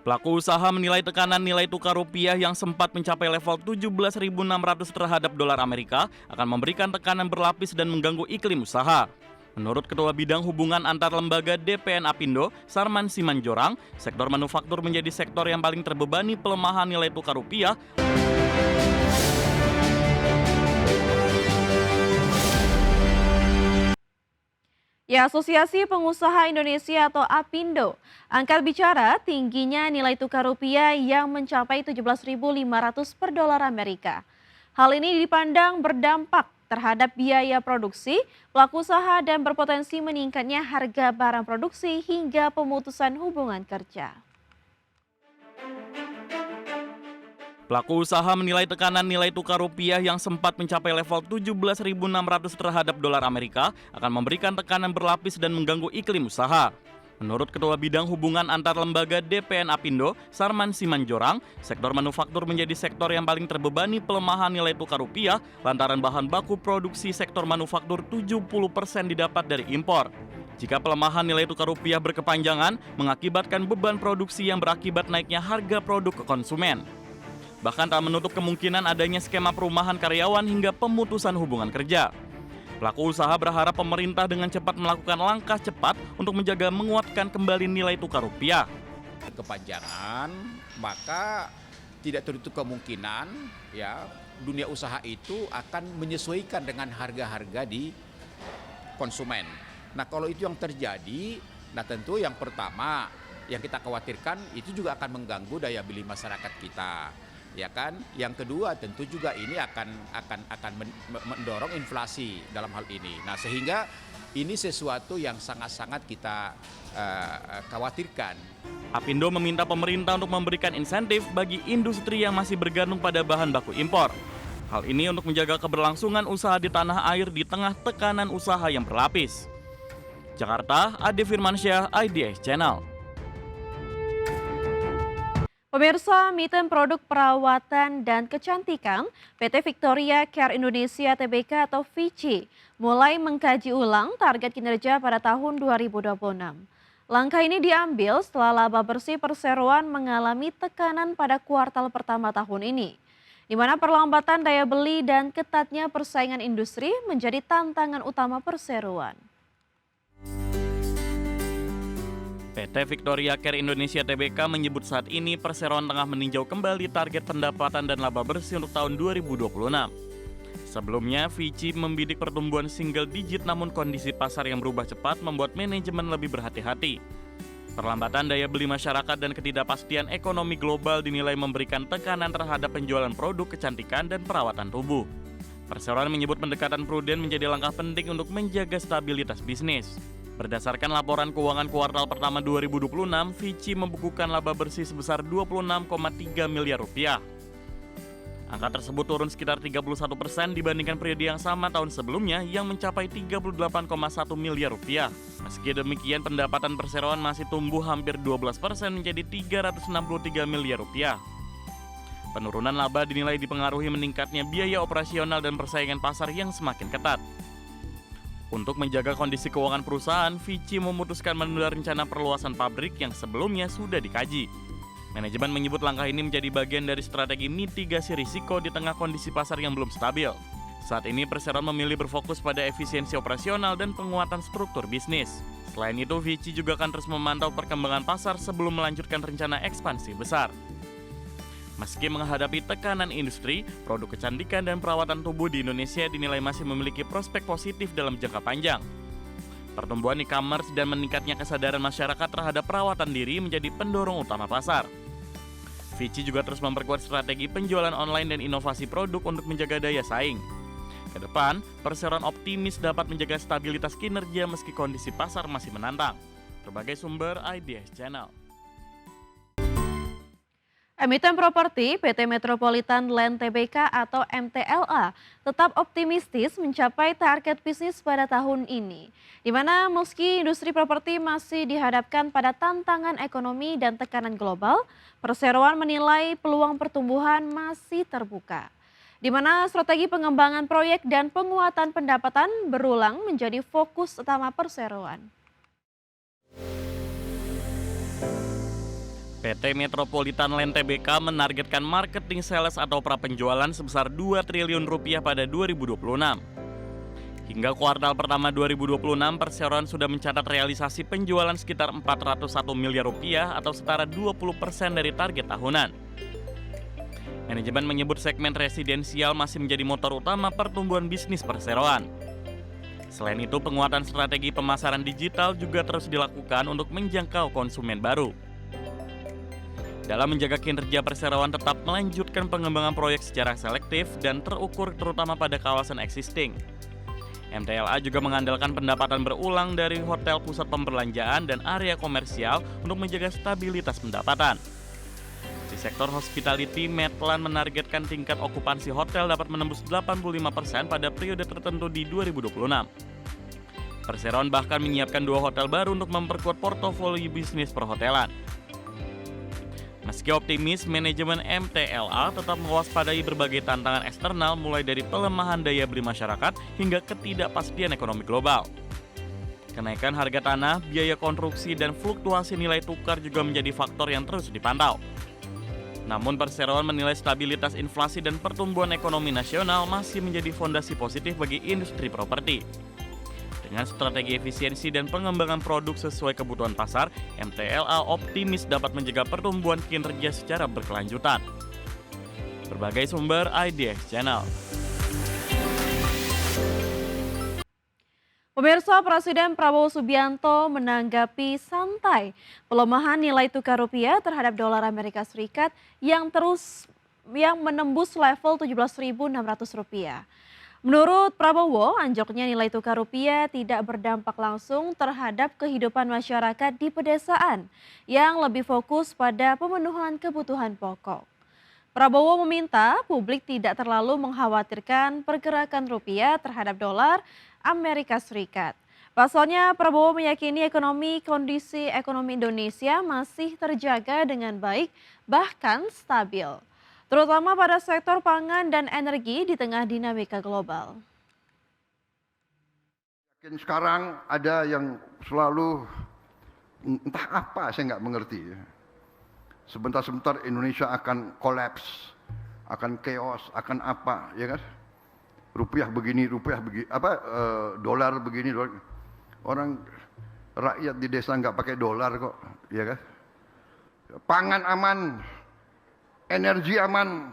Pelaku usaha menilai tekanan nilai tukar rupiah yang sempat mencapai level 17.600 terhadap dolar Amerika akan memberikan tekanan berlapis dan mengganggu iklim usaha. Menurut Ketua Bidang Hubungan Antar Lembaga DPN Apindo, Sarman Simanjorang, sektor manufaktur menjadi sektor yang paling terbebani pelemahan nilai tukar rupiah. Ya, Asosiasi Pengusaha Indonesia atau APindo angkat bicara tingginya nilai tukar rupiah yang mencapai 17.500 per dolar Amerika. Hal ini dipandang berdampak terhadap biaya produksi, pelaku usaha dan berpotensi meningkatnya harga barang produksi hingga pemutusan hubungan kerja. Pelaku usaha menilai tekanan nilai tukar rupiah yang sempat mencapai level 17.600 terhadap dolar Amerika akan memberikan tekanan berlapis dan mengganggu iklim usaha. Menurut Ketua Bidang Hubungan Antar Lembaga DPN Apindo, Sarman Simanjorang, sektor manufaktur menjadi sektor yang paling terbebani pelemahan nilai tukar rupiah lantaran bahan baku produksi sektor manufaktur 70% didapat dari impor. Jika pelemahan nilai tukar rupiah berkepanjangan, mengakibatkan beban produksi yang berakibat naiknya harga produk ke konsumen. Bahkan tak menutup kemungkinan adanya skema perumahan karyawan hingga pemutusan hubungan kerja. Pelaku usaha berharap pemerintah dengan cepat melakukan langkah cepat untuk menjaga menguatkan kembali nilai tukar rupiah. Kepanjangan, maka tidak tertutup kemungkinan ya dunia usaha itu akan menyesuaikan dengan harga-harga di konsumen. Nah, kalau itu yang terjadi, nah tentu yang pertama yang kita khawatirkan itu juga akan mengganggu daya beli masyarakat kita. Ya kan, yang kedua tentu juga ini akan mendorong inflasi dalam hal ini. Nah, sehingga ini sesuatu yang sangat-sangat kita khawatirkan. Apindo meminta pemerintah untuk memberikan insentif bagi industri yang masih bergantung pada bahan baku impor. Hal ini untuk menjaga keberlangsungan usaha di tanah air di tengah tekanan usaha yang berlapis. Jakarta, Ade Firmansyah, IDX Channel. Pemirsa, Miten Produk Perawatan dan Kecantikan PT Victoria Care Indonesia Tbk atau VICI mulai mengkaji ulang target kinerja pada tahun 2026. Langkah ini diambil setelah laba bersih perseroan mengalami tekanan pada kuartal pertama tahun ini, di mana perlambatan daya beli dan ketatnya persaingan industri menjadi tantangan utama perseroan. PT Victoria Care Indonesia Tbk menyebut saat ini perseroan tengah meninjau kembali target pendapatan dan laba bersih untuk tahun 2026. Sebelumnya, VICI membidik pertumbuhan single digit namun kondisi pasar yang berubah cepat membuat manajemen lebih berhati-hati. Perlambatan daya beli masyarakat dan ketidakpastian ekonomi global dinilai memberikan tekanan terhadap penjualan produk kecantikan dan perawatan tubuh. Perseroan menyebut pendekatan prudent menjadi langkah penting untuk menjaga stabilitas bisnis. Berdasarkan laporan keuangan kuartal pertama 2026, VICI membukukan laba bersih sebesar 26,3 miliar rupiah. Angka tersebut turun sekitar 31% dibandingkan periode yang sama tahun sebelumnya yang mencapai 38,1 miliar rupiah. Meski demikian, pendapatan perseroan masih tumbuh hampir 12% menjadi 363 miliar rupiah. Penurunan laba dinilai dipengaruhi meningkatnya biaya operasional dan persaingan pasar yang semakin ketat. Untuk menjaga kondisi keuangan perusahaan, VICI memutuskan menunda rencana perluasan pabrik yang sebelumnya sudah dikaji. Manajemen menyebut langkah ini menjadi bagian dari strategi mitigasi risiko di tengah kondisi pasar yang belum stabil. Saat ini perseroan memilih berfokus pada efisiensi operasional dan penguatan struktur bisnis. Selain itu, VICI juga akan terus memantau perkembangan pasar sebelum melanjutkan rencana ekspansi besar. Meski menghadapi tekanan industri, produk kecantikan dan perawatan tubuh di Indonesia dinilai masih memiliki prospek positif dalam jangka panjang. Pertumbuhan e-commerce dan meningkatnya kesadaran masyarakat terhadap perawatan diri menjadi pendorong utama pasar. VICI juga terus memperkuat strategi penjualan online dan inovasi produk untuk menjaga daya saing. Ke depan, perseroan optimis dapat menjaga stabilitas kinerja meski kondisi pasar masih menantang. Berbagai sumber IDX Channel. Emiten properti PT Metropolitan Land Tbk atau MTLA tetap optimistis mencapai target bisnis pada tahun ini. Di mana meski industri properti masih dihadapkan pada tantangan ekonomi dan tekanan global, perseroan menilai peluang pertumbuhan masih terbuka. Di mana strategi pengembangan proyek dan penguatan pendapatan berulang menjadi fokus utama perseroan. PT Metropolitan Land Tbk menargetkan marketing sales atau prapenjualan sebesar 2 triliun rupiah pada 2026. Hingga kuartal pertama 2026, perseroan sudah mencatat realisasi penjualan sekitar 401 miliar rupiah atau setara 20% dari target tahunan. Manajemen menyebut segmen residensial masih menjadi motor utama pertumbuhan bisnis perseroan. Selain itu, penguatan strategi pemasaran digital juga terus dilakukan untuk menjangkau konsumen baru. Dalam menjaga kinerja, perseroan tetap melanjutkan pengembangan proyek secara selektif dan terukur terutama pada kawasan existing. MTLA juga mengandalkan pendapatan berulang dari hotel pusat pembelanjaan dan area komersial untuk menjaga stabilitas pendapatan. Di sektor hospitality, Medland menargetkan tingkat okupansi hotel dapat menembus 85% pada periode tertentu di 2026. Perseroan bahkan menyiapkan 2 hotel baru untuk memperkuat portofolio bisnis perhotelan. Meski optimis, manajemen MTLA tetap mewaspadai berbagai tantangan eksternal mulai dari pelemahan daya beli masyarakat hingga ketidakpastian ekonomi global. Kenaikan harga tanah, biaya konstruksi, dan fluktuasi nilai tukar juga menjadi faktor yang terus dipantau. Namun perseroan menilai stabilitas inflasi dan pertumbuhan ekonomi nasional masih menjadi fondasi positif bagi industri properti. Dengan strategi efisiensi dan pengembangan produk sesuai kebutuhan pasar, MTLA optimis dapat menjaga pertumbuhan kinerja secara berkelanjutan. Berbagai sumber IDX Channel. Pemirsa, Presiden Prabowo Subianto menanggapi santai pelemahan nilai tukar rupiah terhadap dolar Amerika Serikat yang menembus level Rp17.600. Menurut Prabowo, anjloknya nilai tukar rupiah tidak berdampak langsung terhadap kehidupan masyarakat di pedesaan yang lebih fokus pada pemenuhan kebutuhan pokok. Prabowo meminta publik tidak terlalu mengkhawatirkan pergerakan rupiah terhadap dolar Amerika Serikat. Pasalnya, Prabowo meyakini kondisi ekonomi Indonesia masih terjaga dengan baik, bahkan stabil, terutama pada sektor pangan dan energi di tengah dinamika global. Sekarang ada yang selalu entah apa, saya nggak mengerti. Sebentar-sebentar Indonesia akan kolaps, akan chaos, akan apa, ya kan? Rupiah begini, dolar begini, dolar. Orang rakyat di desa nggak pakai dolar kok, ya kan? Pangan aman, energi aman,